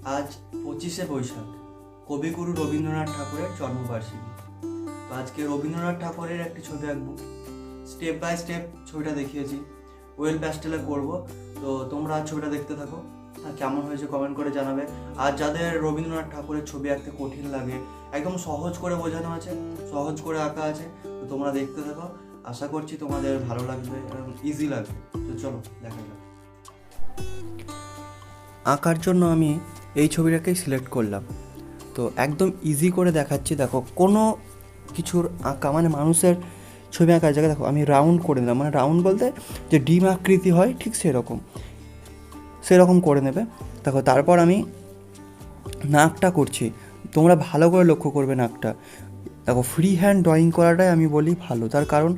আজ 25শে বৈশাখ, কবিগুরু রবীন্দ্রনাথ ঠাকুরের জন্মবার্ষিকী। তো আজকে রবীন্দ্রনাথ ঠাকুরের একটি ছবি আঁকবো। স্টেপ বাই স্টেপ ছবিটা দেখিয়েছি, ওয়েল প্যাস্টেলে করব। তো তোমরা আজ ছবিটা দেখতে থাকো, কেমন হয়েছে কমেন্ট করে জানাবে। আর যাদের রবীন্দ্রনাথ ঠাকুরের ছবি আঁকতে কঠিন লাগে, একদম সহজ করে বোঝানো আছে, সহজ করে আঁকা আছে, তো তোমরা দেখতে থাকো। আশা করছি তোমাদের ভালো লাগবে এবং ইজি লাগবে। তো চলো দেখা যাক। আঁকার জন্য আমি এই ছবিটাকেই সিলেক্ট করলাম। তো একদম ইজি করে দেখাচ্ছি, দেখো কোনো কিছুর আঁকা মানে মানুষের ছবি আঁকার জায়গায় দেখো আমি রাউন্ড করে নিলাম, মানে রাউন্ড বলতে যে ডিম আকৃতি হয় ঠিক সেরকম করে নেবে। দেখো তারপর আমি নাকটা করছি, তোমরা ভালো করে লক্ষ্য করবে নাকটা। দেখো ফ্রি হ্যান্ড ড্রয়িং করাটাই আমি বলি ভালো, তার কারণ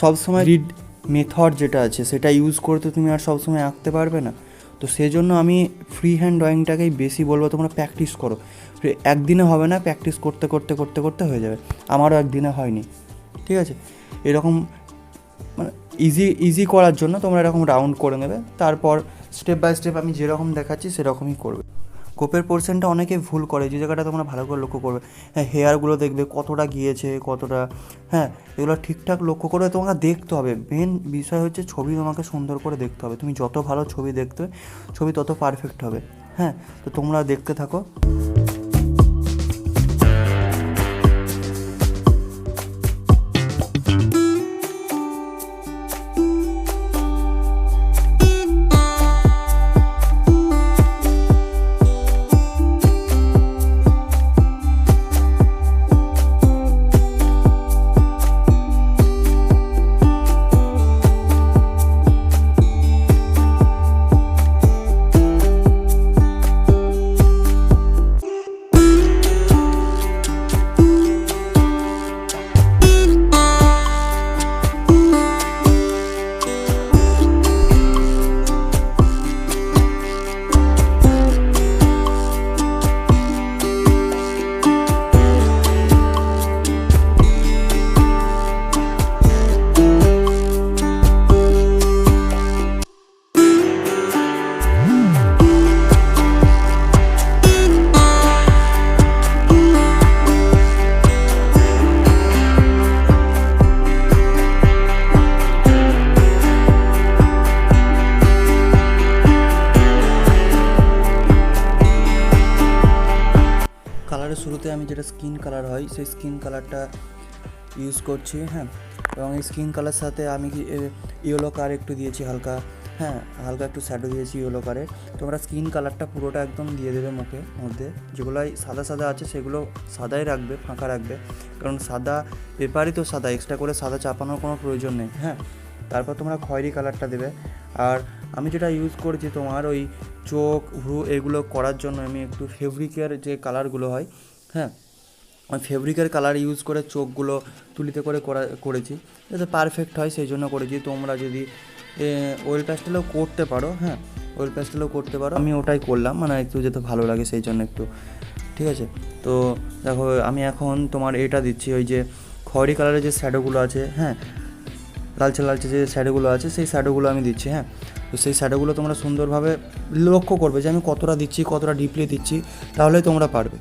সবসময় রিড মেথড যেটা আছে সেটা ইউজ করতে তুমি আর সবসময় আঁকতে পারবে না। তো সেই জন্য আমি ফ্রি হ্যান্ড ড্রয়িংটাকেই বেশি বলবো, তোমরা প্র্যাকটিস করো। একদিনে হবে না, প্র্যাকটিস করতে করতে করতে করতে হয়ে যাবে। আমারও একদিনে হয়নি, ঠিক আছে। এরকম মানে ইজি করার জন্য তোমরা এরকম রাউন্ড করে নেবে। তারপর স্টেপ বাই স্টেপ আমি যেরকম দেখাচ্ছি সেরকমই করবে। কোপের পোর্শনটা অনেকে ভুল করে, যে জায়গাটা তোমরা ভালো করে লক্ষ্য করবে। হ্যাঁ, হেয়ারগুলো দেখবে কতটা গিয়েছে, কতটা, হ্যাঁ এগুলো ঠিকঠাক লক্ষ্য করে তোমাকে দেখতে হবে। মেন বিষয় হচ্ছে ছবি তোমাকে সুন্দর করে দেখতে হবে। তুমি যত ভালো ছবি দেখতে, ছবি তত পারফেক্ট হবে। হ্যাঁ, তো তোমরা দেখতে থাকো। কালারের শুরুতে আমি যেটা স্কিন কালার হয় সেই স্কিন কালারটা ইউজ করছি। হ্যাঁ, এবং এই স্কিন কালার সাথে আমি ইয়েলো কালার একটু দিয়েছি হালকা, হ্যাঁ হালকা একটু শ্যাডো দিয়েছি ইয়েলো কালারের। তোমরা স্কিন কালারটা পুরোটা একদম দিয়ে দেবে মুখের মধ্যে। যেগুলো সাদা আছে সেগুলো সাদাই রাখবে, ফাঁকা রাখবে, কারণ সাদা পেপারই তো সাদা, এক্সট্রা করে সাদা চাপানোর কোনো প্রয়োজন নেই। হ্যাঁ, তারপর তোমরা খয়েরি কালারটা দেবে। আর আমি যেটা ইউজ করছি তোমার ওই চোখ ভ্রু এগুলো করার জন্য আমি একটু ফেব্রিকের যে কালারগুলো হয়, হ্যাঁ ওই ফেব্রিকের কালার ইউজ করে চোখগুলো তুলিতে করে করেছি যাতে পারফেক্ট হয়, সেই জন্য করেছি। তোমরা যদি ওয়েল প্যাস্টেলও করতে পারো, হ্যাঁ ওয়েল প্যাস্টেলও করতে পারো, আমি ওটাই করলাম, মানে একটু যাতে ভালো লাগে সেই জন্য একটু, ঠিক আছে। তো দেখো আমি এখন তোমার এটা দিচ্ছি, ওই যে খয়েরি কালারের যে শ্যাডোগুলো আছে, হ্যাঁ লালচে যে শ্যাডোগুলো আছে সেই শ্যাডোগুলো আমি দিচ্ছি। হ্যাঁ, তো সেই শ্যাডোগুলো তোমরা সুন্দরভাবে লক্ষ্য করবে যে আমি কতটা দিচ্ছি, কতটা ডিপলি দিচ্ছি, তাহলে তোমরা পারবে।